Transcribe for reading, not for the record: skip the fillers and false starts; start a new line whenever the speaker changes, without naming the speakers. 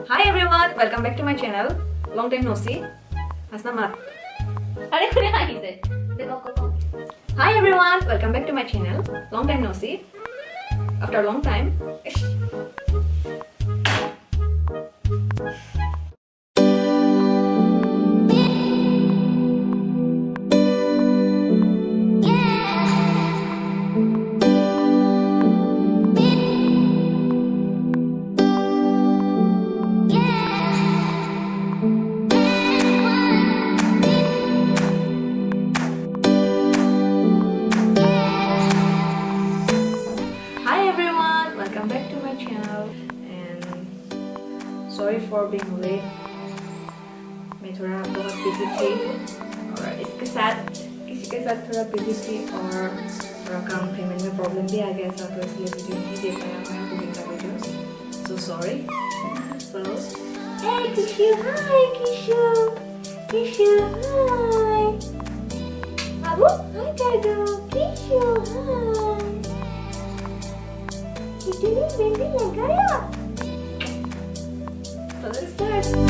Hi everyone, welcome back to my channel. Long time no see. Hasna mat.
अरे कुणी हाईसे देखो को
Hi everyone, welcome back to my channel. Long time no see. After a long time. Hi everyone, welcome back to my channel and sorry for being late. मैं थोड़ा बहुत busy थी और इसके साथ थोड़ा बिजी थी और थोड़ा काम पेमेंट में प्रॉब्लम भी आ गया था तो इसलिए वीडियो नहीं दे पाया मैं कुकिंग का videos. So sorry. So hey Kishu, hi Kishu, Kishu, hi. Babu, hi Dadu, Kishu, hi. Kitty, baby, लगाया. So let's start.